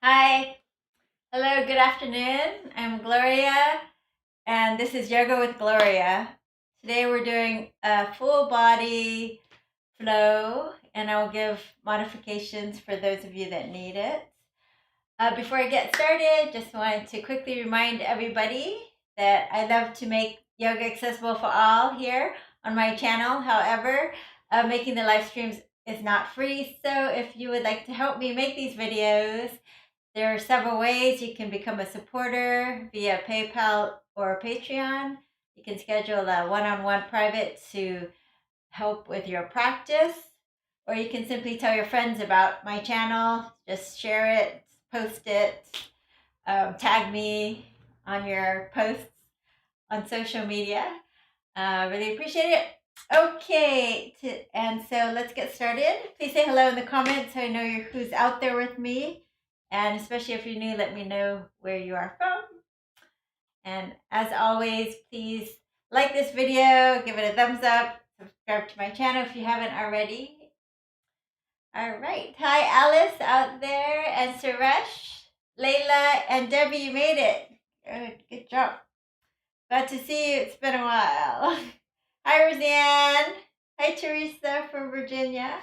Hi, hello, good afternoon. I'm Gloria, and this is Yoga with Gloria. Today we're doing a full body flow, and I'll give modifications for those of you that need it. Before I get started, just wanted to quickly remind everybody that I love to make yoga accessible for all here on my channel. However, making the live streams is not free, so if you would like to help me make these videos, there are several ways you can become a supporter via PayPal or Patreon. You can schedule a one-on-one private to help with your practice, or you can simply tell your friends about my channel. Just share it, post it, tag me on your posts on social media. Really appreciate it. Okay, and so let's get started. Please say hello in the comments so I know who's out there with me. And especially if you're new, let me know where you are from. And as always, please like this video, give it a thumbs up, subscribe to my channel if you haven't already. All right. Hi, Alice out there, and Suresh, Layla, and Debbie, you made it. Good job. Glad to see you. It's been a while. Hi, Roseanne. Hi, Teresa from Virginia.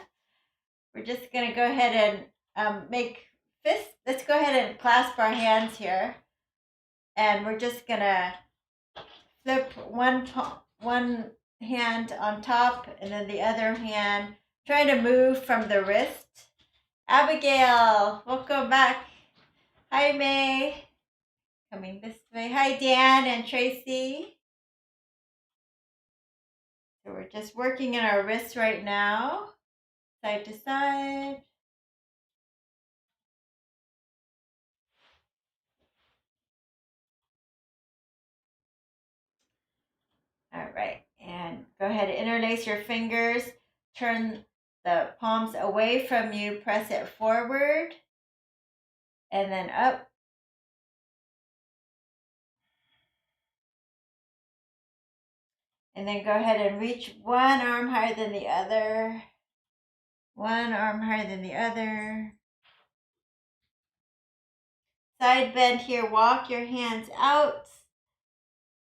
We're just going to go ahead and make fists. Let's go ahead and clasp our hands here. And we're just going to flip one hand on top and then the other hand, trying to move from the wrist. Abigail, welcome back. Hi, May. Coming this way. Hi, Dan and Tracy. So we're just working in our wrists right now, side to side. All right, and go ahead and interlace your fingers. Turn the palms away from you, press it forward, and then up. And then go ahead and reach one arm higher than the other. One arm higher than the other. Side bend here, walk your hands out.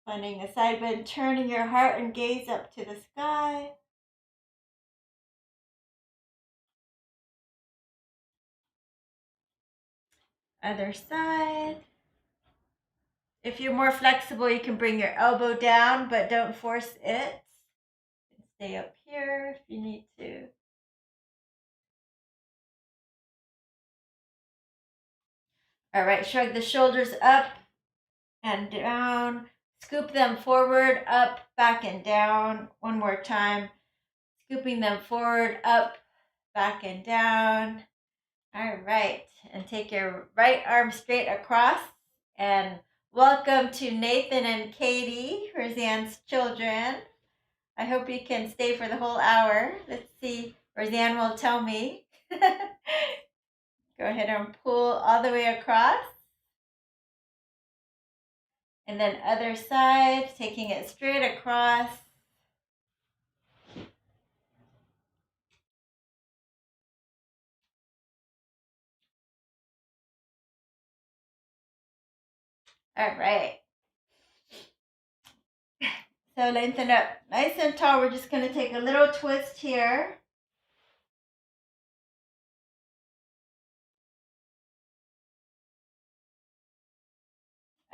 Finding a side bend, turning your heart and gaze up to the sky. Other side. If you're more flexible, you can bring your elbow down, but don't force it. Stay up here if you need to. All right, shrug the shoulders up and down. Scoop them forward, up, back, and down. One more time. Scooping them forward, up, back, and down. All right, and take your right arm straight across. And welcome to Nathan and Katie, Roseanne's children. I hope you can stay for the whole hour. Let's see, Roseanne will tell me. Go ahead and pull all the way across. And then other side, taking it straight across. All right. So lengthen up nice and tall. We're just going to take a little twist here.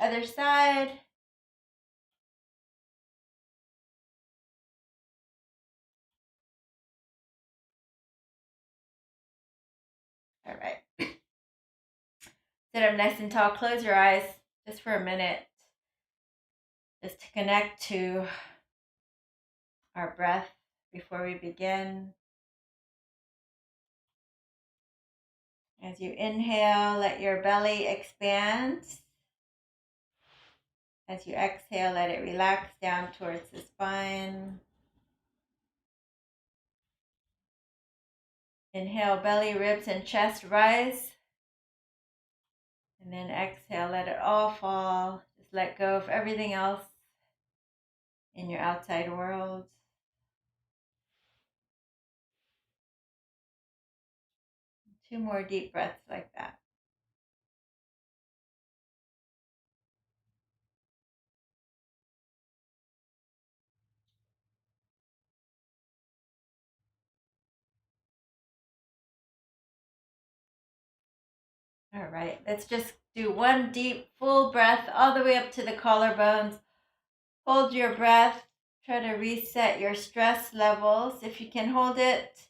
Other side. All right. Sit up nice and tall. Close your eyes just for a minute. Just to connect to our breath before we begin. As you inhale, let your belly expand. As you exhale, let it relax down towards the spine. Inhale, belly, ribs, and chest rise. And then exhale, let it all fall. Just let go of everything else in your outside world. Two more deep breaths like that. All right, let's just do one deep, full breath all the way up to the collarbones. Hold your breath. Try to reset your stress levels. If you can hold it,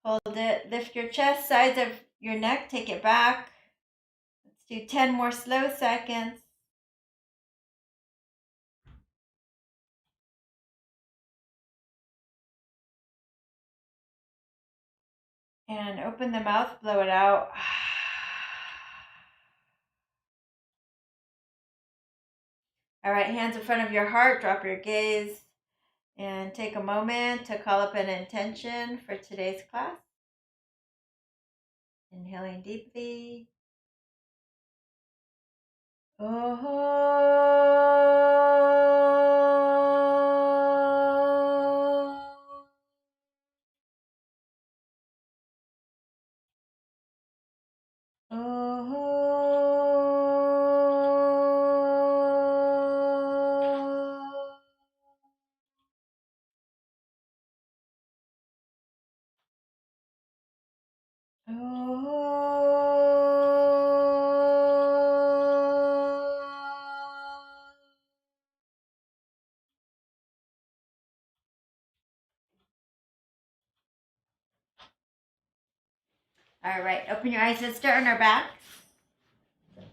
hold it. Lift your chest, sides of your neck, take it back. Let's do 10 more slow seconds. And open the mouth, blow it out. All right, hands in front of your heart, drop your gaze, and take a moment to call up an intention for today's class. Inhaling deeply. All right, open your eyes and start on our backs.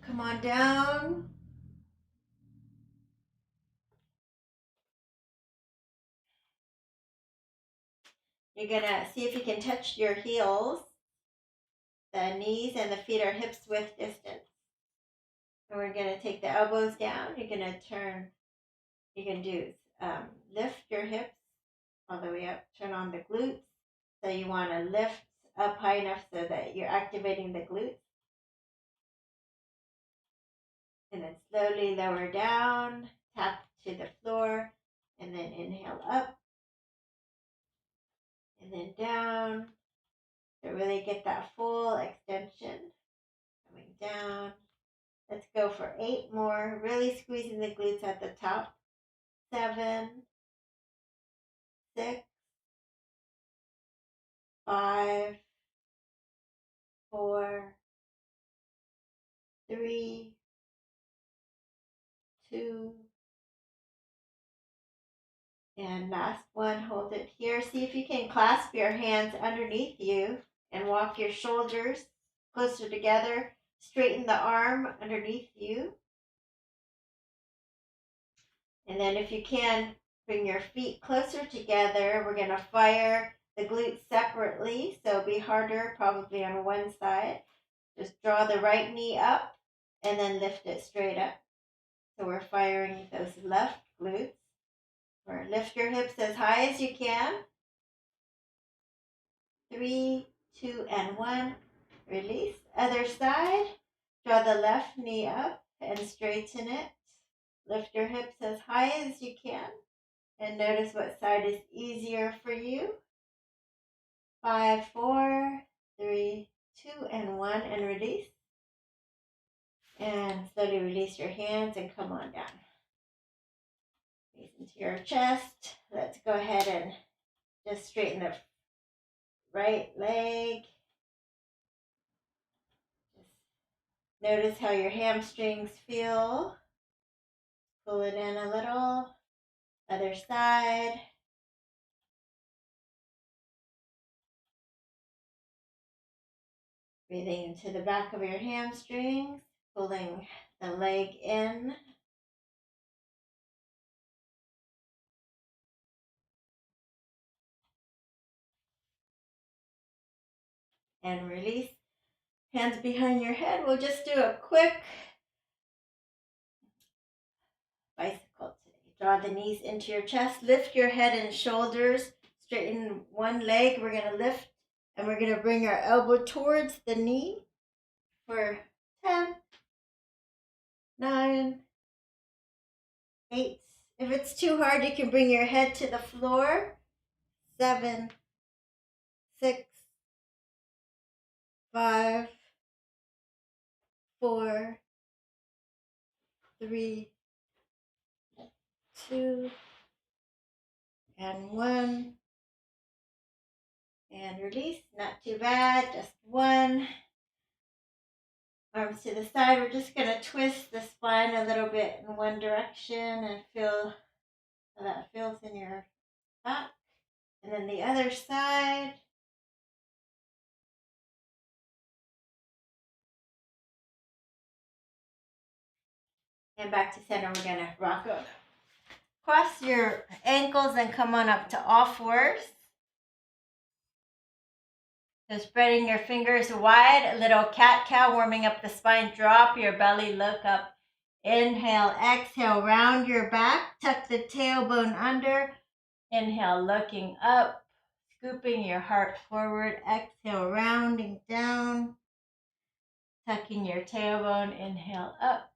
Come on down. You're gonna see if you can touch your heels. The knees and the feet are hips width distance. And we're gonna take the elbows down. You're gonna turn, you can do lift your hips all the way up, turn on the glutes. So you wanna lift up high enough so that you're activating the glutes. And then slowly lower down, tap to the floor, and then inhale up, and then down, to really get that full extension. Coming down. Let's go for 8 more, really squeezing the glutes at the top. 7, 6, 5, 4, 3, 2, and last one. Hold it here. See if you can clasp your hands underneath you and walk your shoulders closer together. Straighten the arm underneath you. And then if you can, bring your feet closer together. We're going to fire the glutes separately, so it'll be harder probably on one side. Just draw the right knee up and then lift it straight up. So we're firing those left glutes. Or lift your hips as high as you can. 3, 2, and 1. Release. Other side. Draw the left knee up and straighten it. Lift your hips as high as you can. And notice what side is easier for you. 5, 4, 3, 2, and 1. And release. And slowly release your hands and come on down. Face into your chest. Let's go ahead and just straighten the right leg. Just notice how your hamstrings feel. Pull it in a little. Other side. Breathing into the back of your hamstrings. Pulling the leg in. And release. Hands behind your head. We'll just do a quick bicycle today. Draw the knees into your chest. Lift your head and shoulders. Straighten one leg. We're going to lift and we're going to bring our elbow towards the knee for 10, 9, 8. If it's too hard, you can bring your head to the floor. 7, 6, 5, 4, 3, 2, and 1. And release. Not too bad. Just one. arms to the side. We're just going to twist the spine a little bit in one direction and feel how that feels in your back. And then the other side. And back to center. We're going to rock over. Cross your ankles and come on up to all fours. So spreading your fingers wide, a little cat-cow, warming up the spine. Drop your belly, look up. Inhale, exhale, round your back. Tuck the tailbone under. Inhale, looking up, scooping your heart forward. Exhale, rounding down. Tucking your tailbone. Inhale, up.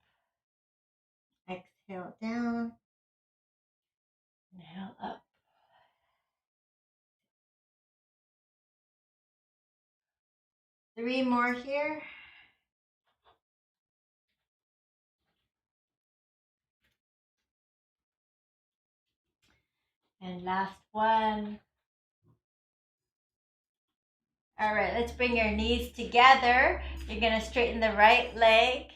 Exhale, down. Inhale, up. Three more here. And last one. All right, let's bring your knees together. You're going to straighten the right leg.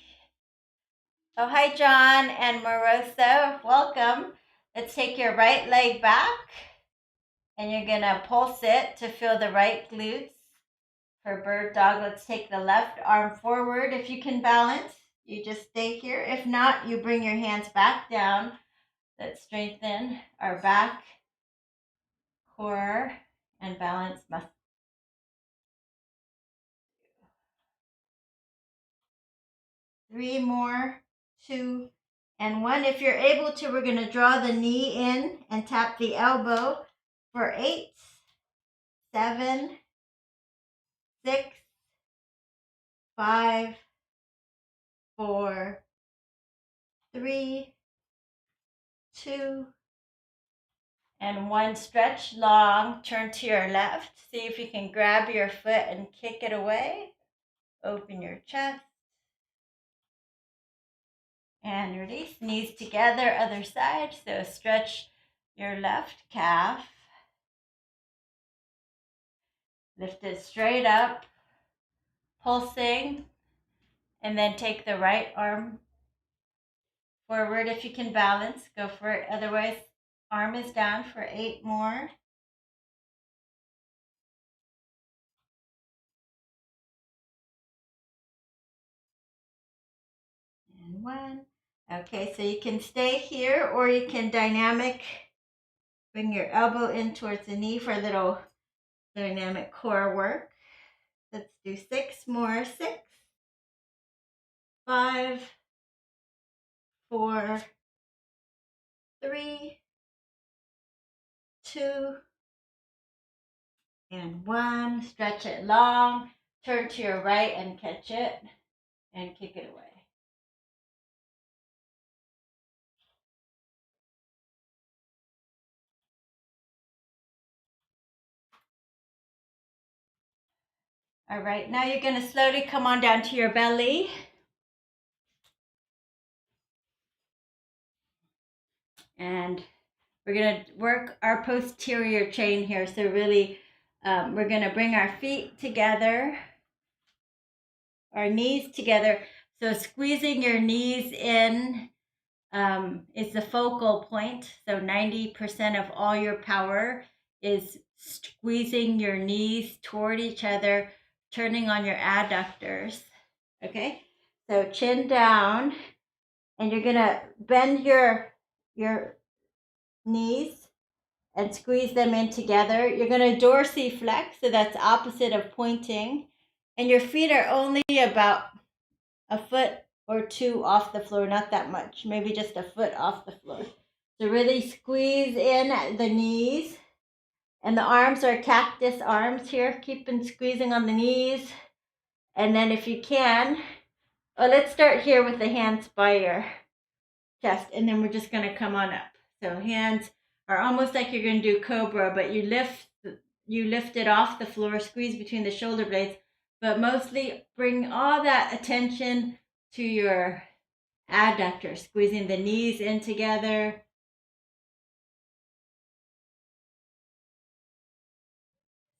Oh, hi, John and Marosa. Welcome. Let's take your right leg back. And you're going to pulse it to feel the right glutes. For bird dog, let's take the left arm forward. If you can balance, you just stay here. If not, you bring your hands back down. Let's strengthen our back, core, and balance muscles. Three more, two, and one. If you're able to, we're going to draw the knee in and tap the elbow for 8, 7, 6, 5, 4, 3, 2, and 1. Stretch long, turn to your left. See if you can grab your foot and kick it away. Open your chest. And release, knees together, other side. So stretch your left calf. Lift it straight up, pulsing. And then take the right arm forward. If you can balance, go for it. Otherwise, arm is down for 8 more. And 1. Okay, so you can stay here or you can dynamic. Bring your elbow in towards the knee for a little dynamic core work. Let's do 6 more. 6, 5, 4, 3, 2, and 1. Stretch it long. Turn to your right and catch it and kick it away. All right, now you're going to slowly come on down to your belly. And we're going to work our posterior chain here. So really, we're going to bring our feet together, our knees together. So squeezing your knees in is the focal point. So 90% of all your power is squeezing your knees toward each other, turning on your adductors. Okay, so chin down, and you're gonna bend your knees and squeeze them in together. You're gonna dorsiflex, so that's opposite of pointing, and your feet are only about a foot or 2 off the floor, not that much, maybe just a foot off the floor. So really squeeze in the knees, and the arms are cactus arms here. Keep on squeezing on the knees, and then if you can, let's start here with the hands by your chest, and then we're just going to come on up. So hands are almost like you're going to do cobra, but you lift it off the floor, squeeze between the shoulder blades, but mostly bring all that attention to your adductors, squeezing the knees in together.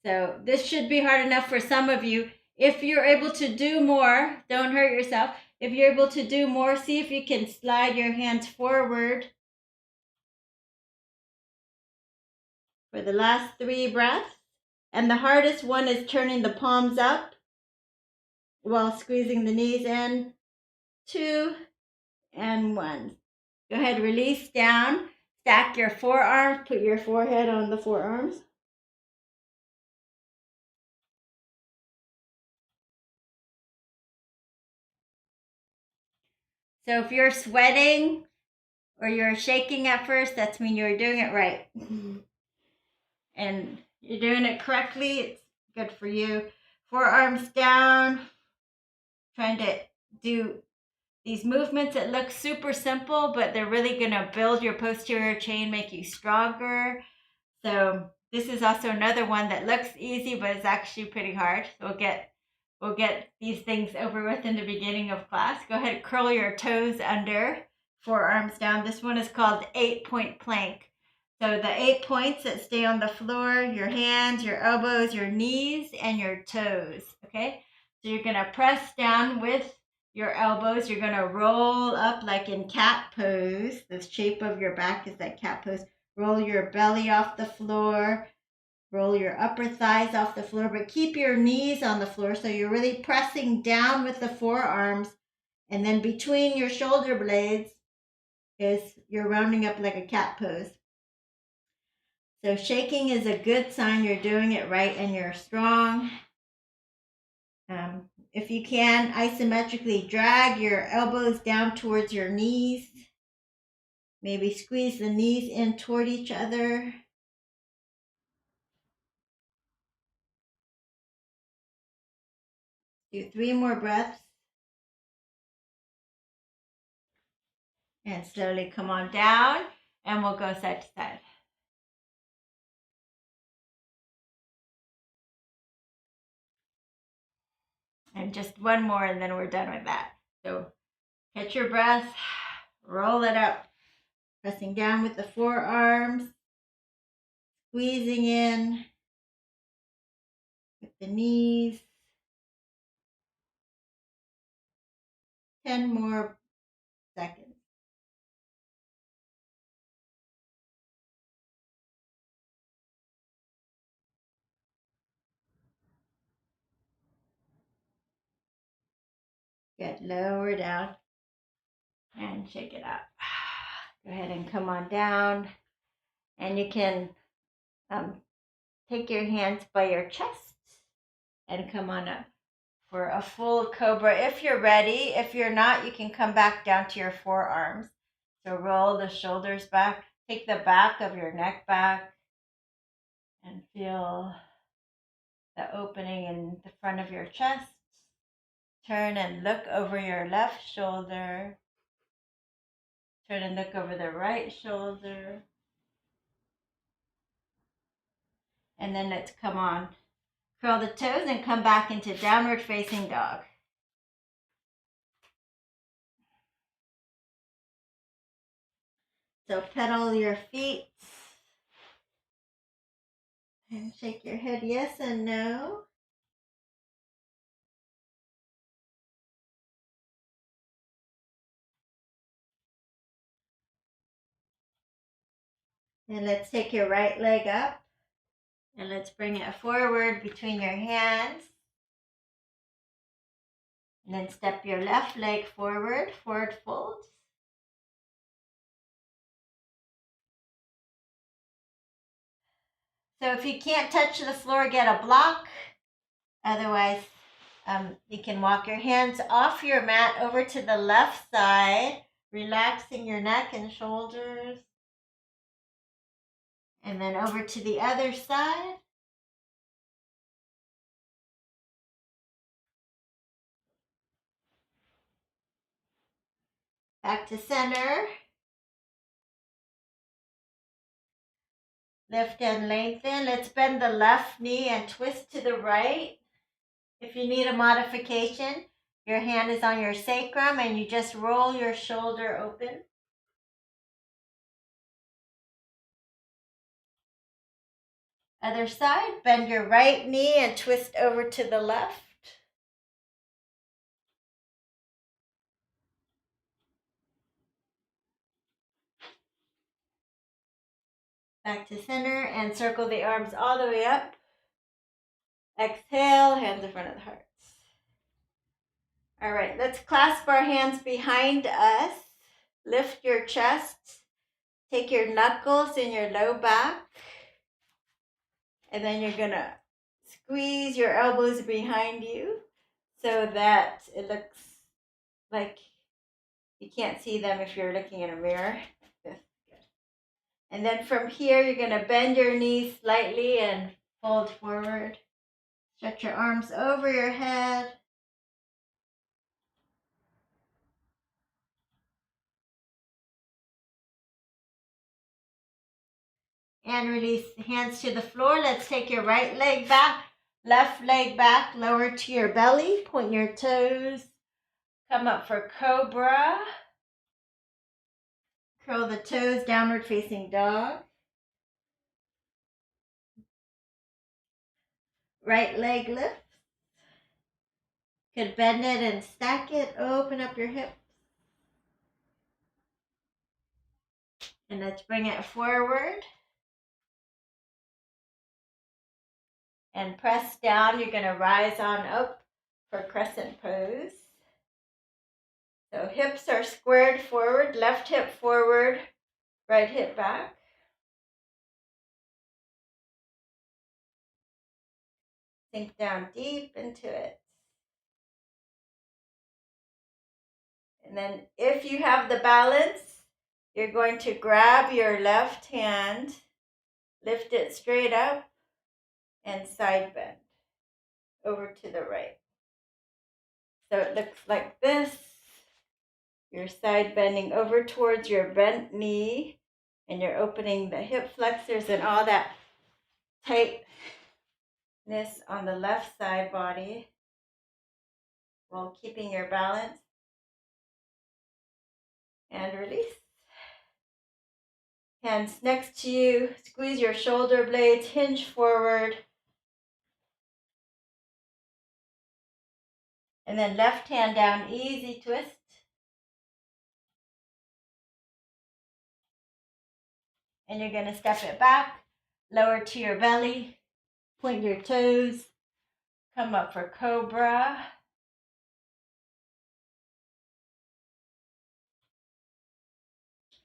So this should be hard enough for some of you. If you're able to do more, don't hurt yourself. If you're able to do more, see if you can slide your hands forward for the last 3 breaths. And the hardest one is turning the palms up while squeezing the knees in. 2 and 1. Go ahead, release down. Stack your forearms, put your forehead on the forearms. So if you're sweating or you're shaking at first, that's mean you're doing it right. And you're doing it correctly. It's good for you. Forearms down. Trying to do these movements that look super simple, but they're really going to build your posterior chain, make you stronger. So this is also another one that looks easy, but it's actually pretty hard. So we'll get these things over with in the beginning of class. Go ahead and curl your toes under, forearms down. This one is called 8-point plank. So the 8 points that stay on the floor, your hands, your elbows, your knees, and your toes. Okay? So you're going to press down with your elbows. You're going to roll up like in cat pose. The shape of your back is like cat pose. Roll your belly off the floor. Roll your upper thighs off the floor, but keep your knees on the floor so you're really pressing down with the forearms. And then between your shoulder blades is you're rounding up like a cat pose. So shaking is a good sign you're doing it right and you're strong. If you can, isometrically drag your elbows down towards your knees. Maybe squeeze the knees in toward each other. Do 3 more breaths. And slowly come on down, and we'll go side to side. And just one more, and then we're done with that. So catch your breath, roll it up, pressing down with the forearms, squeezing in with the knees. 10 more seconds. Good. Lower down and shake it out. Go ahead and come on down. And you can take your hands by your chest and come on up for a full cobra if you're ready. If you're not, you can come back down to your forearms. So roll the shoulders back. Take the back of your neck back and feel the opening in the front of your chest. Turn and look over your left shoulder. Turn and look over the right shoulder. And then let's come on. Curl the toes and come back into downward facing dog. So pedal your feet. And shake your head yes and no. And let's take your right leg up. And let's bring it forward between your hands. And then step your left leg forward, forward fold. So if you can't touch the floor, get a block. Otherwise, you can walk your hands off your mat over to the left side, relaxing your neck and shoulders. And then over to the other side. Back to center. Lift and lengthen. Let's bend the left knee and twist to the right. If you need a modification, your hand is on your sacrum and you just roll your shoulder open. Other side, bend your right knee and twist over to the left. Back to center and circle the arms all the way up. Exhale, hands in front of the hearts. All right, let's clasp our hands behind us. Lift your chest. Take your knuckles in your low back. And then you're going to squeeze your elbows behind you so that it looks like you can't see them if you're looking in a mirror. And then from here, you're going to bend your knees slightly and fold forward. Stretch your arms over your head. And release the hands to the floor. Let's take your right leg back, left leg back, lower to your belly. Point your toes. Come up for cobra. Curl the toes, downward facing dog. Right leg lift. Could bend it and stack it. Open up your hips. And let's bring it forward. And press down. You're going to rise on up for crescent pose. So hips are squared forward, left hip forward, right hip back. Sink down deep into it. And then if you have the balance, you're going to grab your left hand, lift it straight up, and side bend over to the right. So it looks like this. You're side bending over towards your bent knee, and you're opening the hip flexors and all that tightness on the left side body while keeping your balance. And release. Hands next to you, squeeze your shoulder blades, hinge forward. And then left hand down, easy twist. And you're going to step it back, lower to your belly, point your toes, come up for cobra.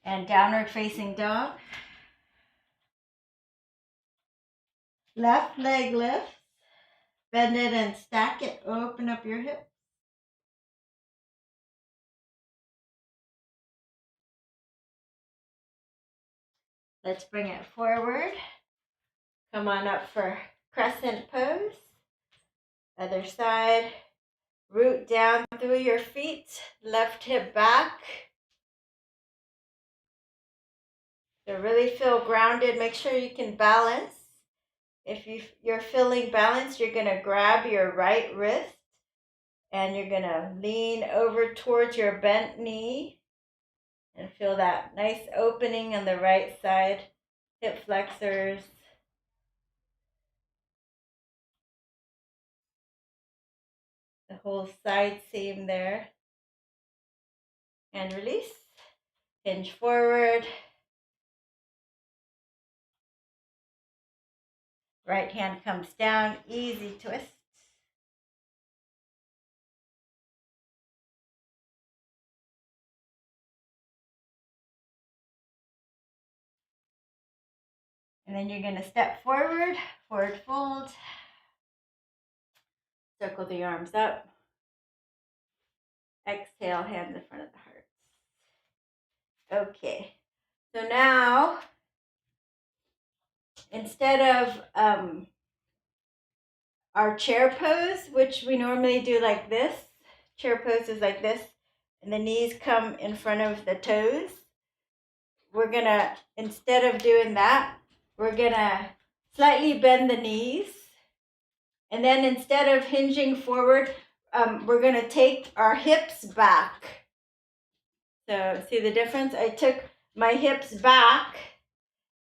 And downward facing dog. Left leg lifts. Bend it and stack it. Open up your hips. Let's bring it forward. Come on up for crescent pose. Other side. Root down through your feet. Left hip back. So really feel grounded. Make sure you can balance. If you're feeling balanced, you're going to grab your right wrist and you're going to lean over towards your bent knee and feel that nice opening on the right side, hip flexors. The whole side seam there. And release. Hinge forward. Right hand comes down, easy twist. And then you're going to step forward, forward fold. Circle the arms up. Exhale, hands in front of the heart. Okay, so now instead of our chair pose, which we normally do like this, chair pose is like this, and the knees come in front of the toes. We're gonna, instead of doing that, we're gonna slightly bend the knees. And then instead of hinging forward, we're gonna take our hips back. So see the difference? I took my hips back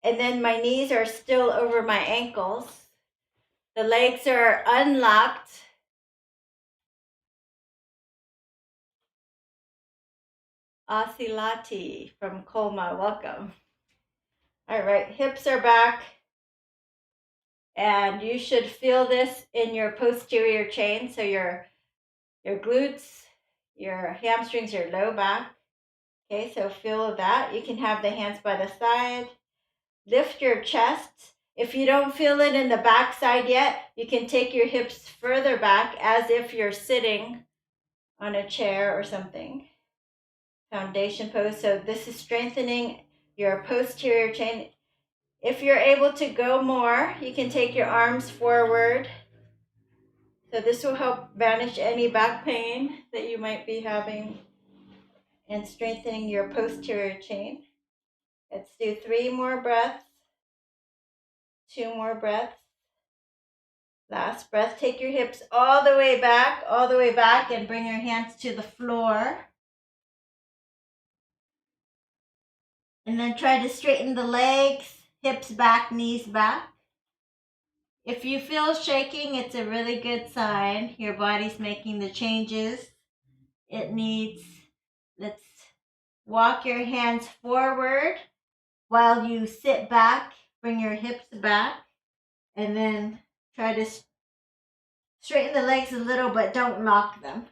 and then my knees are still over my ankles. The legs are unlocked. Asilati from Colma, welcome. All right, hips are back. And you should feel this in your posterior chain. So your glutes, your hamstrings, your low back. Okay, so feel that. You can have the hands by the side. Lift your chest. If you don't feel it in the back side yet, you can take your hips further back as if you're sitting on a chair or something. Foundation pose. So this is strengthening your posterior chain. If you're able to go more, you can take your arms forward. So this will help banish any back pain that you might be having and strengthening your posterior chain. Let's do 3 more breaths, 2 more breaths. Last breath, take your hips all the way back, and bring your hands to the floor. And then try to straighten the legs, hips back, knees back. If you feel shaking, it's a really good sign. Your body's making the changes it needs. Let's walk your hands forward while you sit back. Bring your hips back. And then try to straighten the legs a little, but don't lock them.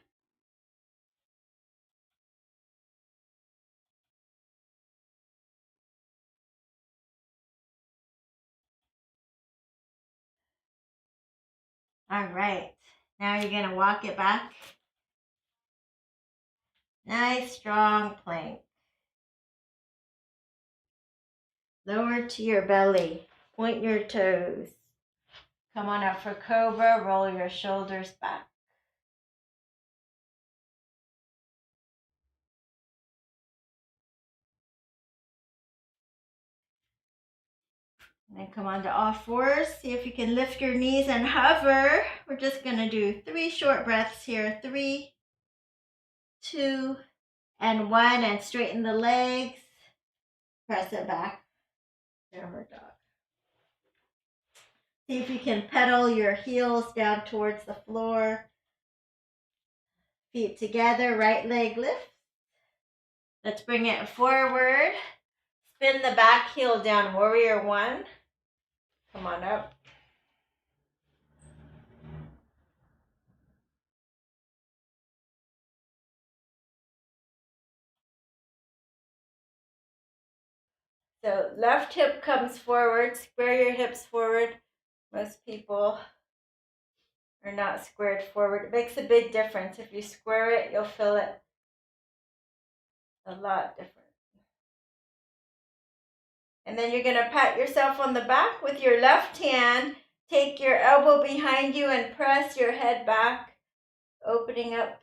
All right. Now you're going to walk it back. Nice, strong plank. Lower to your belly. Point your toes. Come on up for cobra. Roll your shoulders back. And then come on to all fours. See if you can lift your knees and hover. We're just going to do 3 short breaths here. 3, 2, and 1. And straighten the legs. Press it back. Downward dog. See if you can pedal your heels down towards the floor. Feet together, right leg lift. Let's bring it forward. Spin the back heel down, warrior 1. Come on up. So left hip comes forward, square your hips forward. Most people are not squared forward. It makes a big difference. If you square it, you'll feel it a lot different. And then you're going to pat yourself on the back with your left hand. Take your elbow behind you and press your head back, opening up.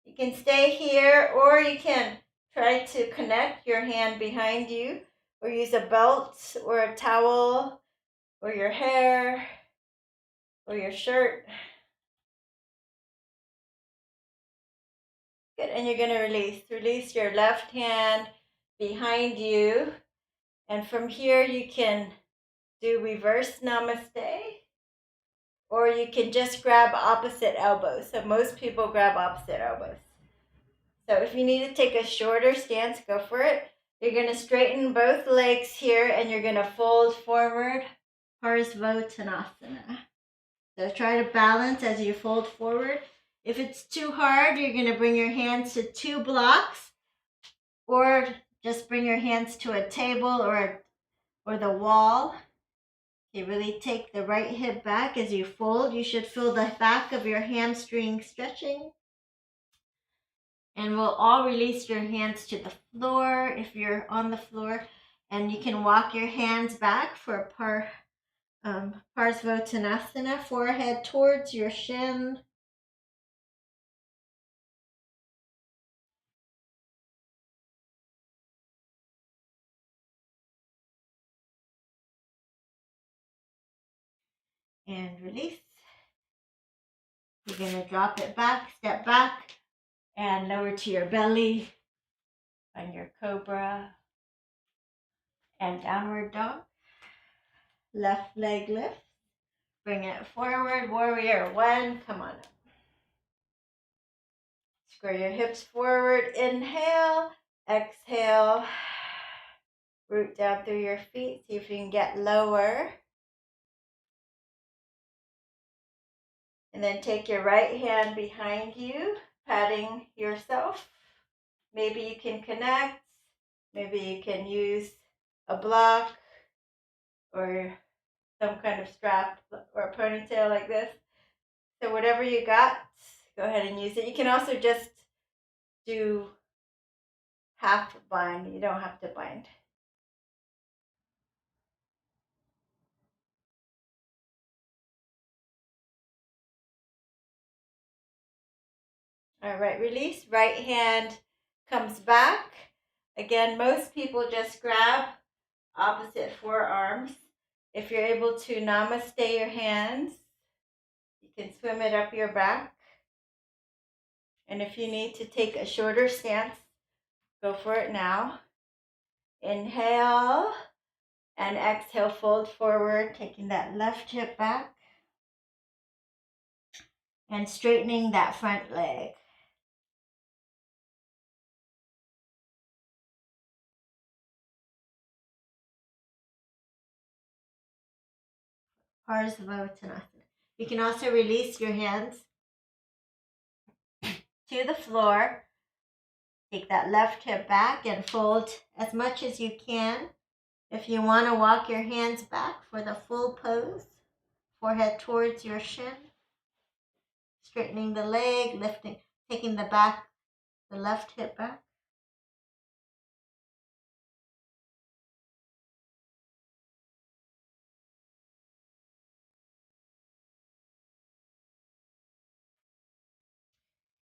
You can stay here, or you can try to connect your hand behind you, or use a belt or a towel or your hair or your shirt. Good, and you're going to release. Release your left hand behind you. And from here you can do reverse namaste, or you can just grab opposite elbows. So most people grab opposite elbows. So if you need to take a shorter stance, go for it. You're going to straighten both legs here, and you're going to fold forward, Parsvottanasana. So try to balance as you fold forward. If it's too hard, you're going to bring your hands to 2 blocks, or just bring your hands to a table or the wall. You really take the right hip back as you fold. You should feel the back of your hamstring stretching. And we'll all release your hands to the floor if you're on the floor. And you can walk your hands back for Parsvottanasana, forehead towards your shin. And release. You're going to drop it back, step back, and lower to your belly on your cobra. And downward dog. Left leg lift. Bring it forward, warrior 1. Come on up. Square your hips forward. Inhale, exhale. root down through your feet. See if you can get lower. And then take your right hand behind you, patting yourself. Maybe you can connect. Maybe you can use a block or some kind of strap or a ponytail like this. So whatever you got, go ahead and use it. You can also just do half bind. You don't have to bind. All right, release. Right hand comes back. Again, most people just grab opposite forearms. If you're able to namaste your hands, you can swim it up your back. And if you need to take a shorter stance, go for it now. Inhale and exhale, fold forward, taking that left hip back and straightening that front leg. Parsvottanasana. You can also release your hands to the floor. Take that left hip back and fold as much as you can. If you want to walk your hands back for the full pose, forehead towards your shin, straightening the leg, lifting, taking the left hip back.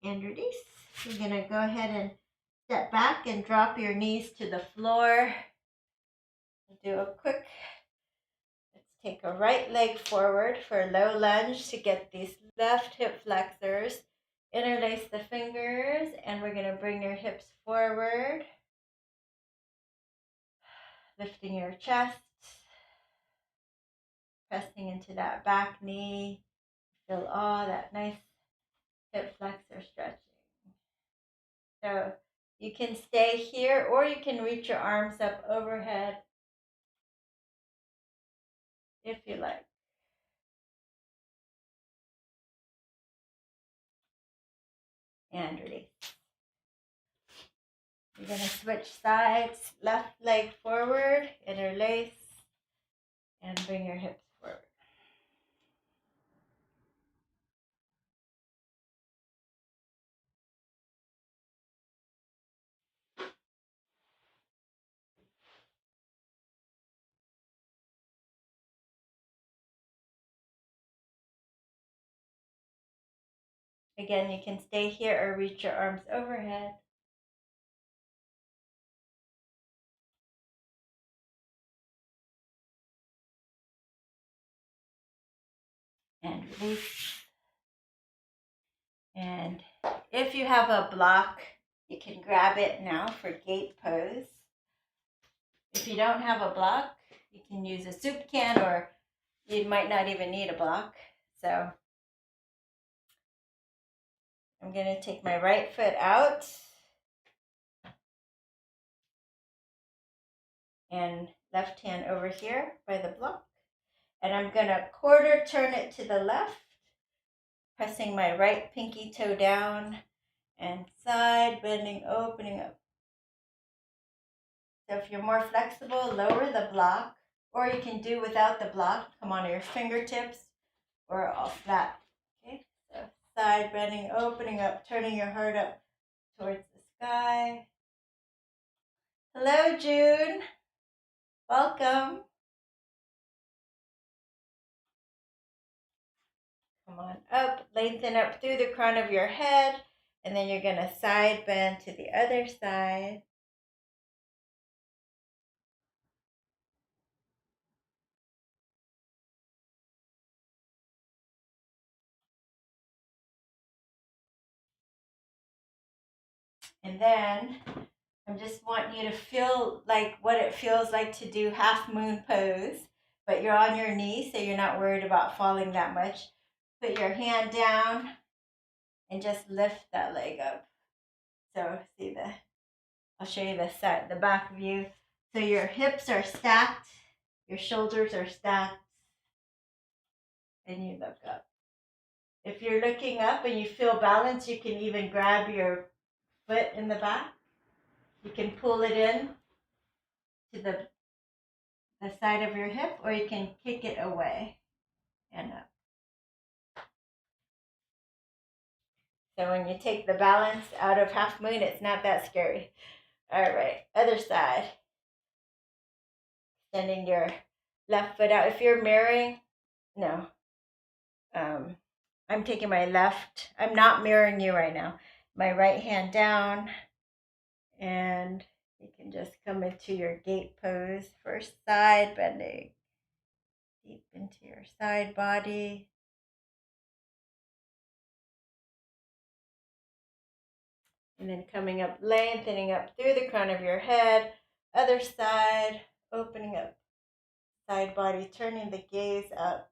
And release. You're going to go ahead and step back and drop your knees to the floor. Do a quick, let's take a right leg forward for a low lunge to get these left hip flexors. Interlace the fingers, and we're going to bring your hips forward, lifting your chest, pressing into that back knee. Feel all that nice hip flexor stretching. So you can stay here, or you can reach your arms up overhead if you like. And release. You're going to switch sides, left leg forward, interlace, and bring your hips forward. Again, you can stay here or reach your arms overhead. And release. And if you have a block, you can grab it now for gate pose. If you don't have a block, you can use a soup can, or you might not even need a block. So I'm going to take my right foot out and left hand over here by the block. And I'm going to quarter turn it to the left, pressing my right pinky toe down and side bending, opening up. So if you're more flexible, lower the block, or you can do without the block. Come on your fingertips or all flat. Okay, so side bending, opening up, turning your heart up towards the sky. Hello, June. Welcome. Come on up, lengthen up through the crown of your head, and then you're going to side bend to the other side. And then I just want you to feel like what it feels like to do half moon pose, but you're on your knee, so you're not worried about falling that much. Put your hand down and just lift that leg up. So see I'll show you the back view. So your hips are stacked, your shoulders are stacked, and you look up. If you're looking up and you feel balanced, you can even grab your foot in the back. You can pull it in to the side of your hip, or you can kick it away and up. So when you take the balance out of half moon, it's not that scary. All right, other side. Extending your left foot out. If you're mirroring, no. I'm taking my left. I'm not mirroring you right now. My right hand down, and you can just come into your gate pose. First side bending deep into your side body. And then coming up, lengthening up through the crown of your head. Other side, opening up side body, turning the gaze up.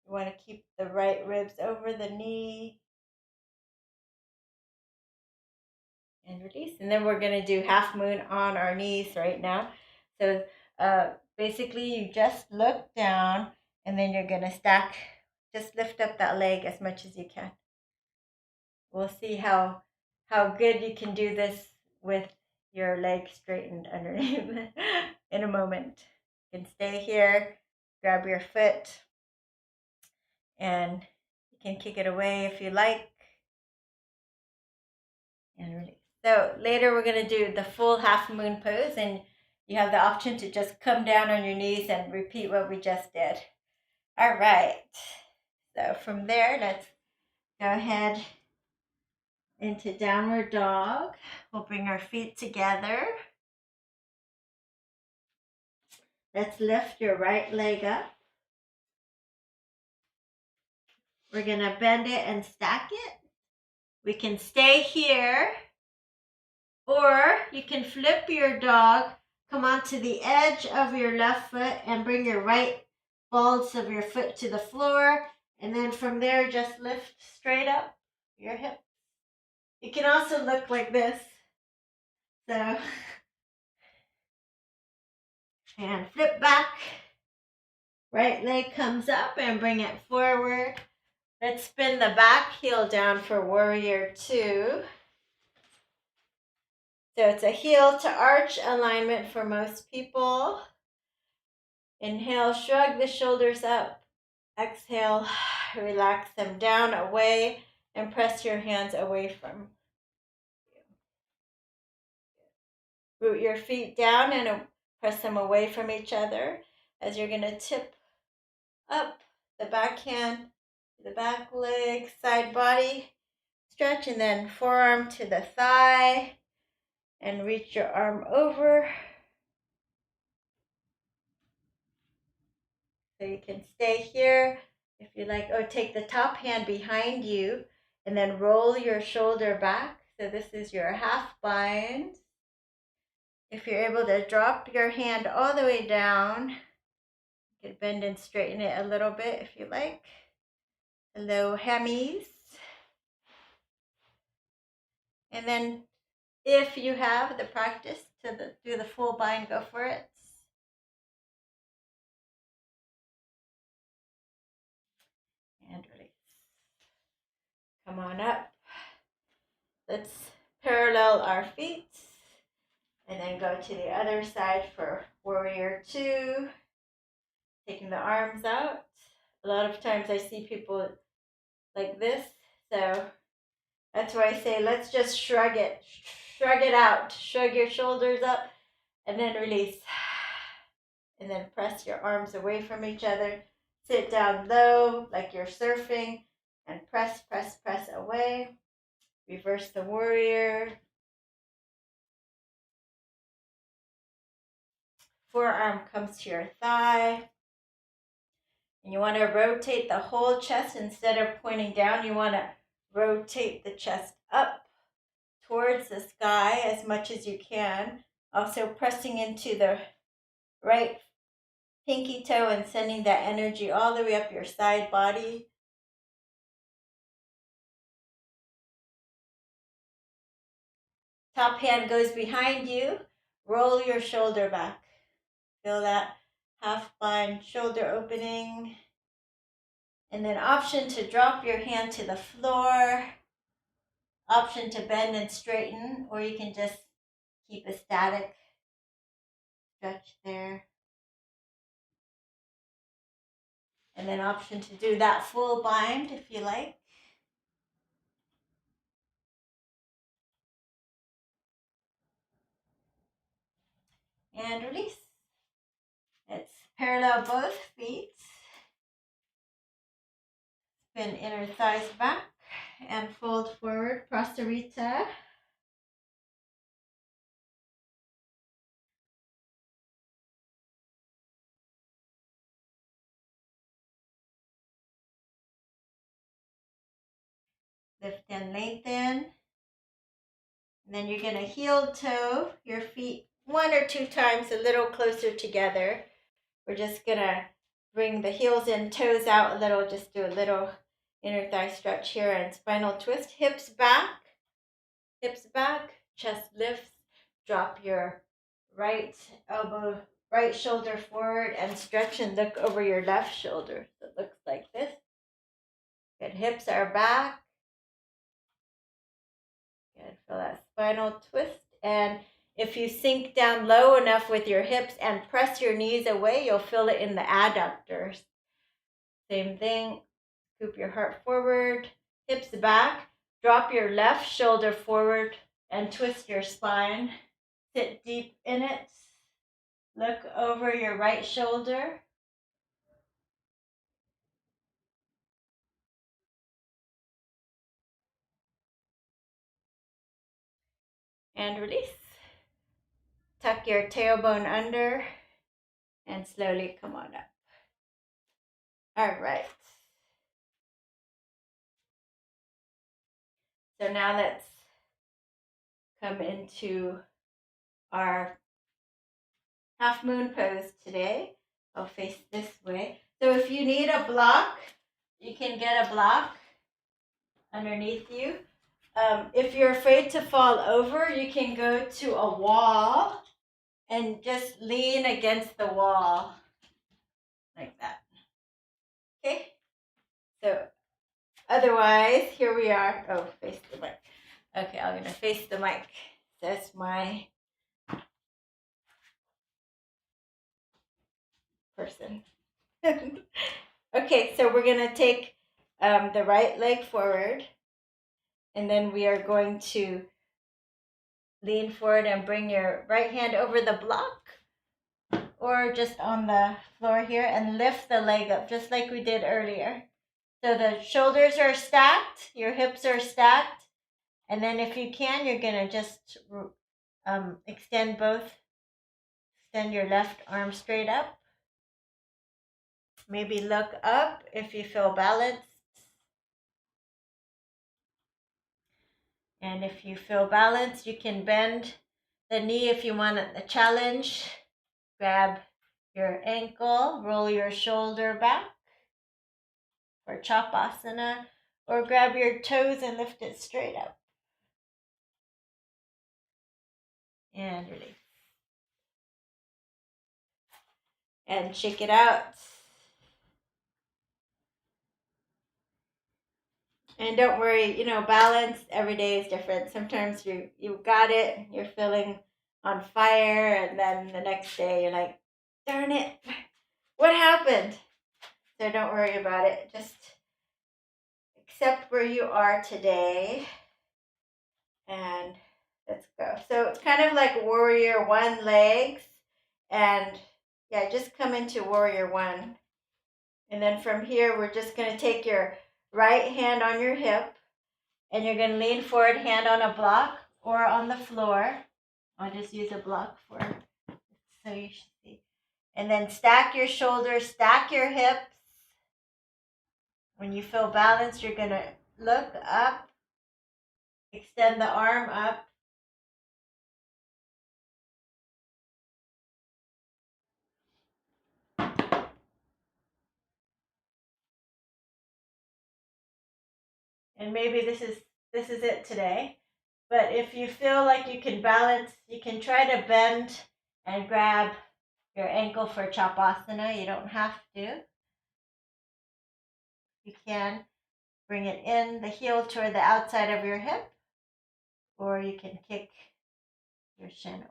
You want to keep the right ribs over the knee. And release. And then we're going to do half moon on our knees right now. So basically you just look down and then you're going to stack, just lift up that leg as much as you can. We'll see how good you can do this with your leg straightened underneath in a moment. You can stay here, grab your foot, and you can kick it away if you like. And release. So later we're going to do the full half moon pose, and you have the option to just come down on your knees and repeat what we just did. All right. So from there, let's go ahead into downward dog. We'll bring our feet together. Let's lift your right leg up. We're going to bend it and stack it. We can stay here, or you can flip your dog, come onto the edge of your left foot and bring your right balls of your foot to the floor. And then from there, just lift straight up your hip. You can also look like this. So, and flip back. Right leg comes up and bring it forward. Let's spin the back heel down for warrior two. So it's a heel to arch alignment for most people. Inhale, shrug the shoulders up. Exhale, relax them down, away, and press your hands away from you. Root your feet down and press them away from each other as you're going to tip up the back hand, the back leg, side body, stretch, and then forearm to the thigh, and reach your arm over. So you can stay here if you like, or take the top hand behind you and then roll your shoulder back. So this is your half bind. If you're able to drop your hand all the way down, you can bend and straighten it a little bit if you like. Hello, hammies. And then if you have the practice to do the full bind, go for it. And release. Come on up. Let's parallel our feet and then go to the other side for warrior two. Taking the arms out. A lot of times I see people like this, so that's why I say let's just shrug it out. Shrug your shoulders up and then release. And then press your arms away from each other. Sit down low like you're surfing and press, press, press away. Reverse the warrior. Forearm comes to your thigh. And you want to rotate the whole chest. Instead of pointing down, you want to rotate the chest up towards the sky as much as you can. Also pressing into the right pinky toe and sending that energy all the way up your side body. Top hand goes behind you. Roll your shoulder back. Feel that half spine shoulder opening. And then option to drop your hand to the floor. Option to bend and straighten, or you can just keep a static stretch there. And then option to do that full bind if you like. And release. Let's parallel both feet. Spin inner thighs back and fold forward, Prasarita. Lift and lengthen. And then you're going to heel toe your feet 1 or 2 times a little closer together. We're just going to bring the heels in, toes out a little, just do a little inner thigh stretch here and spinal twist. Hips back, chest lifts. Drop your right elbow, right shoulder forward and stretch and look over your left shoulder. So it looks like this. Good, hips are back. Good, feel that spinal twist. And if you sink down low enough with your hips and press your knees away, you'll feel it in the adductors. Same thing, scoop your heart forward, hips back, drop your left shoulder forward and twist your spine. Sit deep in it. Look over your right shoulder. And release. Tuck your tailbone under and slowly come on up. All right. So now let's come into our half moon pose today. I'll face this way. So if you need a block, you can get a block underneath you. If you're afraid to fall over, you can go to a wall and just lean against the wall like that. Okay? So otherwise, here we are. Oh, face the mic. Okay, I'm going to face the mic. That's my person. Okay, so we're going to take the right leg forward, and then we are going to lean forward and bring your right hand over the block or just on the floor here and lift the leg up just like we did earlier. So the shoulders are stacked, your hips are stacked, and then if you can, you're going to just extend your left arm straight up. Maybe look up if you feel balanced. And if you feel balanced, you can bend the knee if you want a challenge. Grab your ankle, roll your shoulder back for Chapasana, or grab your toes and lift it straight up. And release. And shake it out. And don't worry, balance every day is different. Sometimes you got it, you're feeling on fire, and then the next day you're like, darn it, what happened? So don't worry about it. Just accept where you are today. And let's go. So it's kind of like warrior one legs. And yeah, just come into warrior one. And then from here, we're just going to take your right hand on your hip. And you're going to lean forward, hand on a block or on the floor. I'll just use a block so you should see. And then stack your shoulders, stack your hips. When you feel balanced, you're going to look up, extend the arm up. And maybe this is it today. But if you feel like you can balance, you can try to bend and grab your ankle for Chapasana. You don't have to. You can bring it in, the heel toward the outside of your hip, or you can kick your shin away.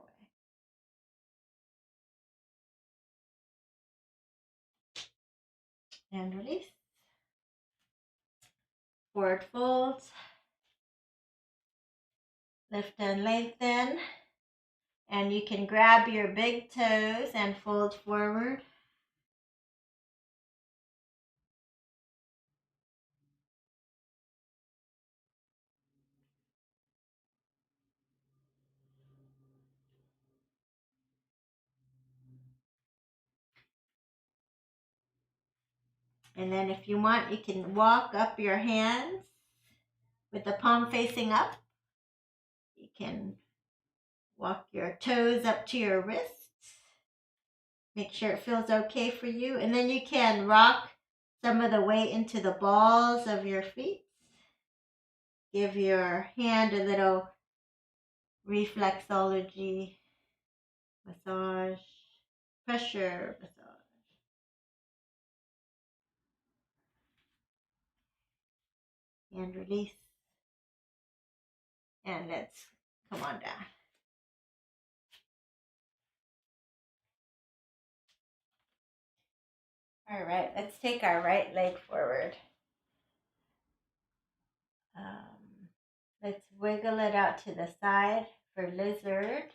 And release. Forward fold. Lift and lengthen. And you can grab your big toes and fold forward. And then if you want, you can walk up your hands with the palm facing up. You can walk your toes up to your wrists. Make sure it feels okay for you. And then you can rock some of the weight into the balls of your feet. Give your hand a little reflexology massage, pressure massage. And release. And let's come on down. All right, let's take our right leg forward. Let's wiggle it out to the side for lizard.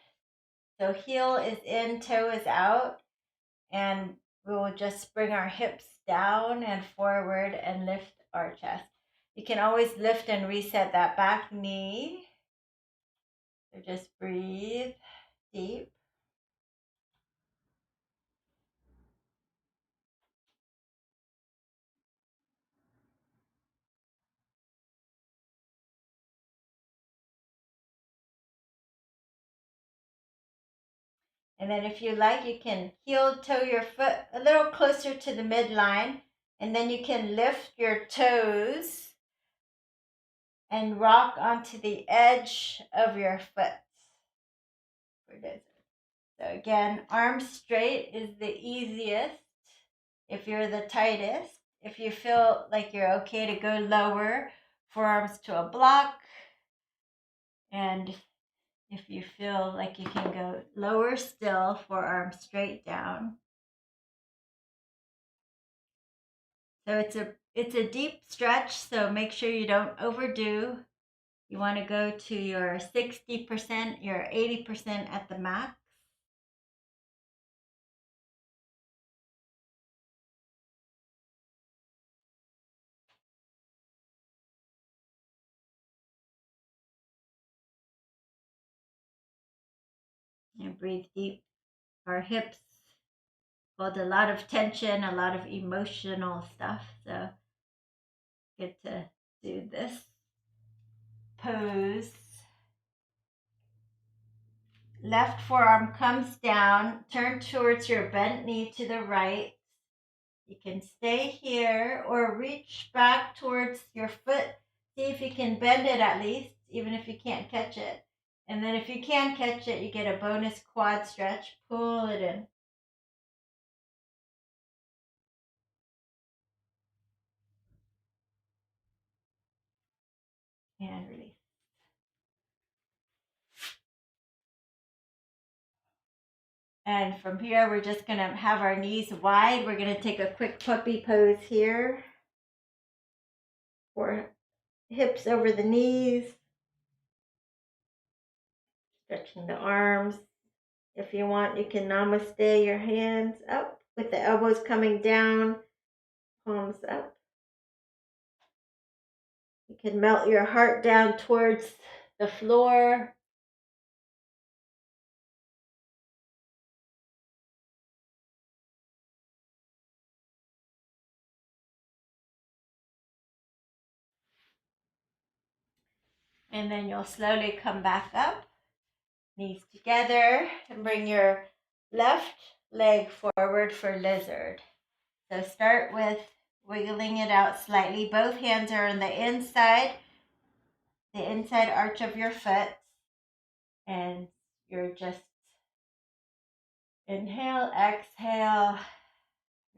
So heel is in, toe is out, and we will just bring our hips down and forward and lift our chest. You can always lift and reset that back knee. So just breathe deep. And then if you like, you can heel toe your foot a little closer to the midline. And then you can lift your toes and rock onto the edge of your foot. So again, arms straight is the easiest if you're the tightest. If you feel like you're okay to go lower, forearms to a block. And if you feel like you can go lower still, forearms straight down. So it's a deep stretch, so make sure you don't overdo. You want to go to your 60%, your 80% at the max. And breathe deep. Our hips hold a lot of tension, a lot of emotional stuff. So get to do this pose. Left forearm comes down, turn towards your bent knee to the right. You can stay here or reach back towards your foot. See if you can bend it at least, even if you can't catch it. And then if you can catch it, you get a bonus quad stretch. Pull it in. And release. And from here, we're just going to have our knees wide. We're going to take a quick puppy pose here. For hips over the knees. Stretching the arms. If you want, you can namaste your hands up with the elbows coming down, palms up. You can melt your heart down towards the floor. And then you'll slowly come back up, knees together, and bring your left leg forward for lizard. So start with wiggling it out slightly. Both hands are on the inside. the inside arch of your foot, and you're just inhale, exhale,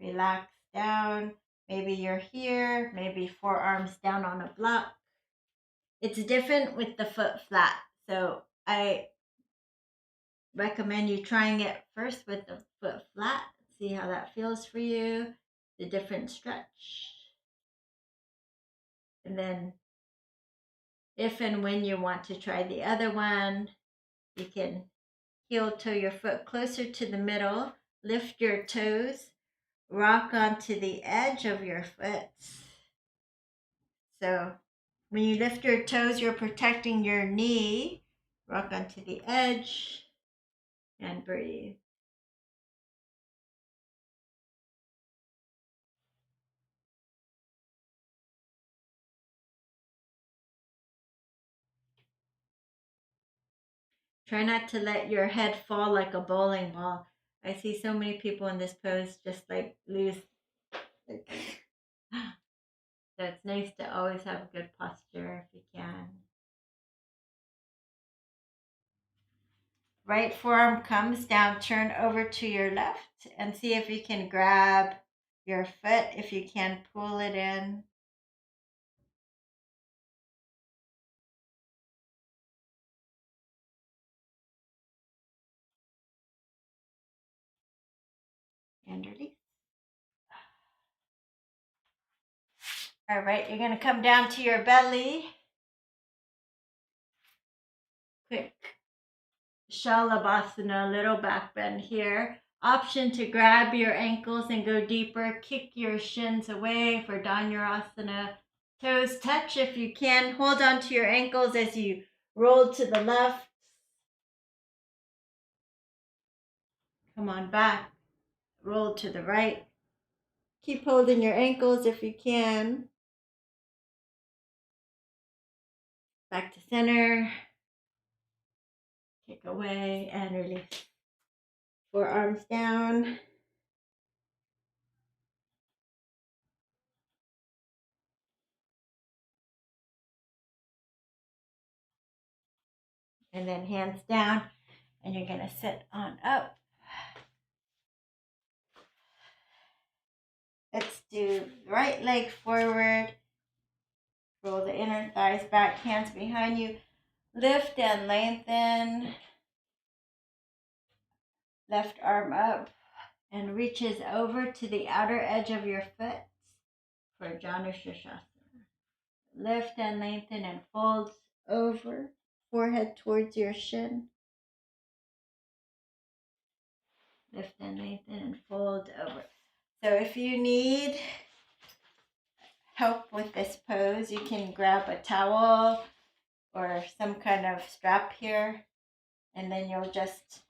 relax down. Maybe you're here, maybe forearms down on a block. It's different with the foot flat. So I recommend you trying it first with the foot flat. See how that feels for you, the different stretch. And then if and when you want to try the other one, you can heel toe your foot closer to the middle, lift your toes, rock onto the edge of your foot. So when you lift your toes, you're protecting your knee. Rock onto the edge and breathe. Try not to let your head fall like a bowling ball. I see so many people in this pose just like lose. So it's nice to always have good posture if you can. Right forearm comes down, turn over to your left and see if you can grab your foot. If you can, pull it in. And release. All right, you're going to come down to your belly. Quick Shalabhasana, little back bend here. Option to grab your ankles and go deeper. Kick your shins away for Dhanurasana. Toes touch if you can. Hold on to your ankles as you roll to the left. Come on back. Roll to the right. Keep holding your ankles if you can. Back to center. Kick away and release. Forearms down. And then hands down. And you're going to sit on up. Let's do right leg forward. Roll the inner thighs back, hands behind you. Lift and lengthen. Left arm up and reaches over to the outer edge of your foot for Janushirshasana. Lift and lengthen and fold over, forehead towards your shin. Lift and lengthen and fold over. So if you need help with this pose, you can grab a towel or some kind of strap here, and then you'll just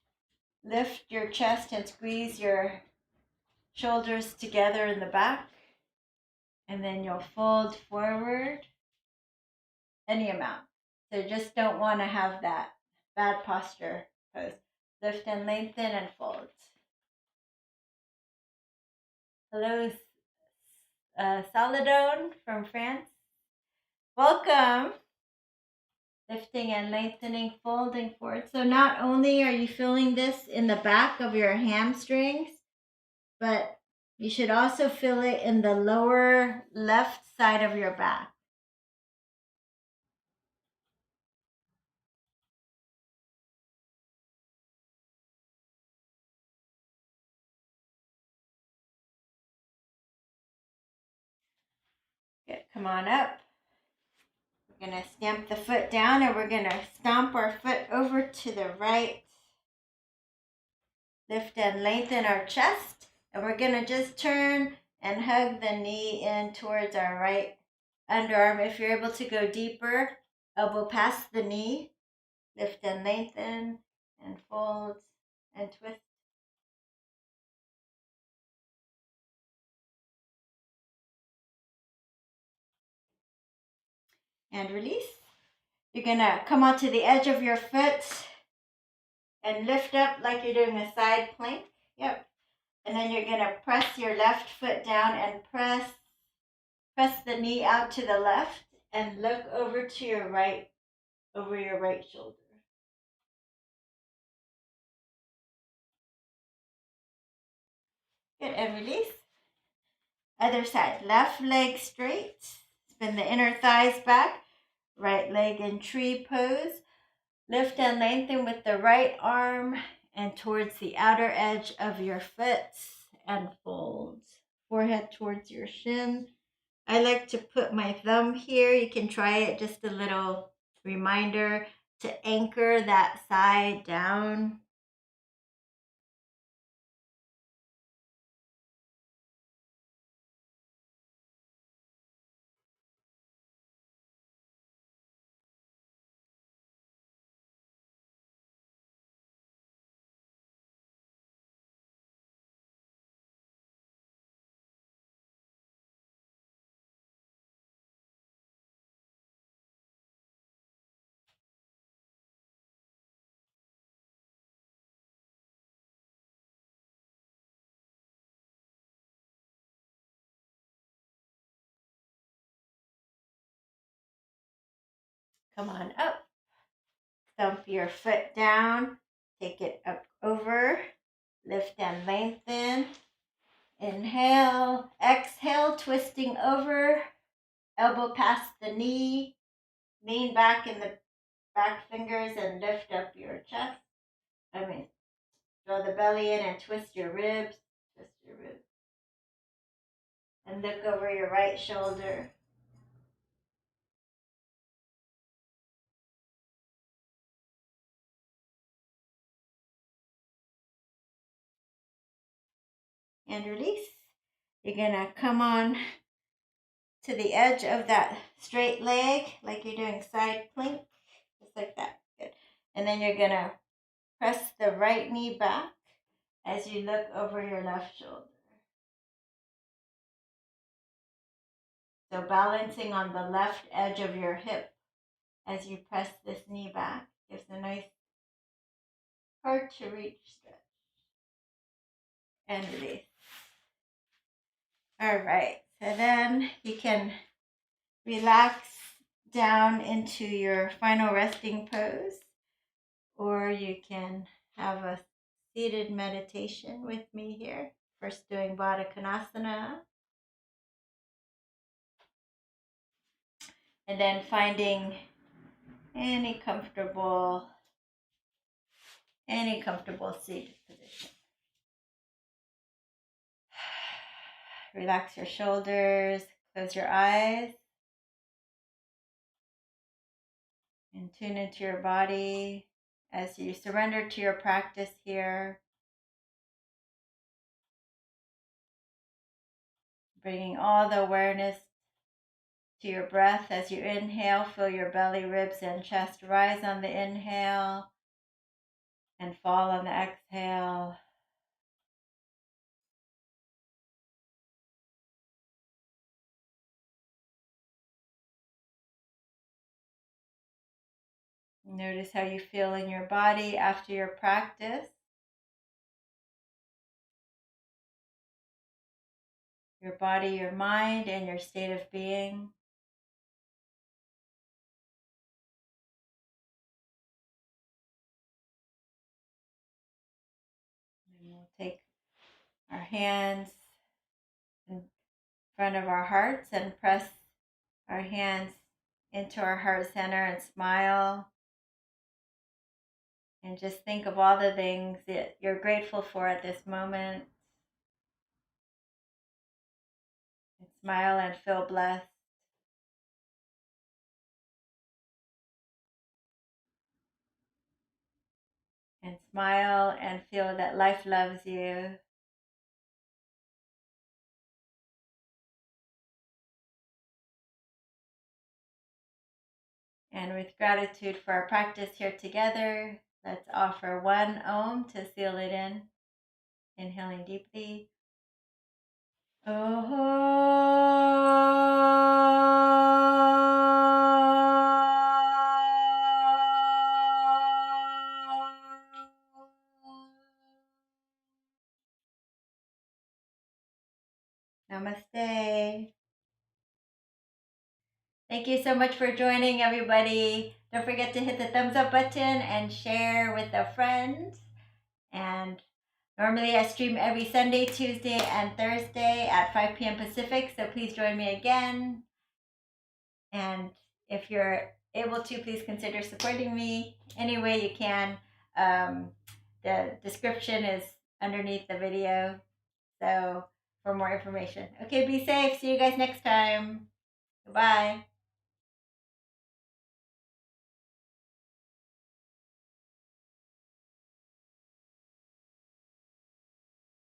lift your chest and squeeze your shoulders together in the back, and then you'll fold forward any amount. So just don't want to have that bad posture pose. Lift and lengthen and fold. Hello, Saladone from France. Welcome. Lifting and lengthening, folding forward. So not only are you feeling this in the back of your hamstrings, but you should also feel it in the lower left side of your back. Good. Come on up. We're going to stamp the foot down and we're going to stomp our foot over to the right. Lift and lengthen our chest. And we're going to just turn and hug the knee in towards our right underarm. If you're able to go deeper, elbow past the knee. Lift and lengthen and fold and twist. And release. You're going to come onto the edge of your foot and lift up like you're doing a side plank. Yep. And then you're going to press your left foot down and press the knee out to the left and look over to your right over your right shoulder. Good, and release. Other side, left leg straight. Spin the inner thighs back. Right leg in tree pose. Lift and lengthen with the right arm and towards the outer edge of your foot and fold. Forehead towards your shin. I like to put my thumb here. You can try it, just a little reminder to anchor that side down. Come on up. Thump your foot down. Take it up over. Lift and lengthen. Inhale. Exhale, twisting over. Elbow past the knee. Lean back in the back fingers and lift up your chest. Draw the belly in and twist your ribs. Twist your ribs. And look over your right shoulder. And release. You're gonna come on to the edge of that straight leg, like you're doing side plank, just like that. Good. And then you're gonna press the right knee back as you look over your left shoulder. So balancing on the left edge of your hip as you press this knee back gives a nice hard to reach stretch. And release. All right, so then you can relax down into your final resting pose, or you can have a seated meditation with me here. First doing Baddha Konasana, and then finding any comfortable seated position. Relax your shoulders, close your eyes, and tune into your body as you surrender to your practice here. Bringing all the awareness to your breath as you inhale. Feel your belly, ribs, and chest rise on the inhale and fall on the exhale. Notice how you feel in your body after your practice. Your body, your mind, and your state of being. And we'll take our hands in front of our hearts and press our hands into our heart center and smile. And just think of all the things that you're grateful for at this moment. And smile and feel blessed. And smile and feel that life loves you. And with gratitude for our practice here together, let's offer one Om to seal it in. Inhaling deeply. Namaste. Thank you so much for joining, everybody. Don't forget to hit the thumbs up button and share with a friend. And normally I stream every Sunday, Tuesday, and Thursday at 5 p.m. Pacific, so please join me again. And if you're able to, please consider supporting me any way you can. The description is underneath the video, so for more information. Okay, be safe. See you guys next time. Goodbye.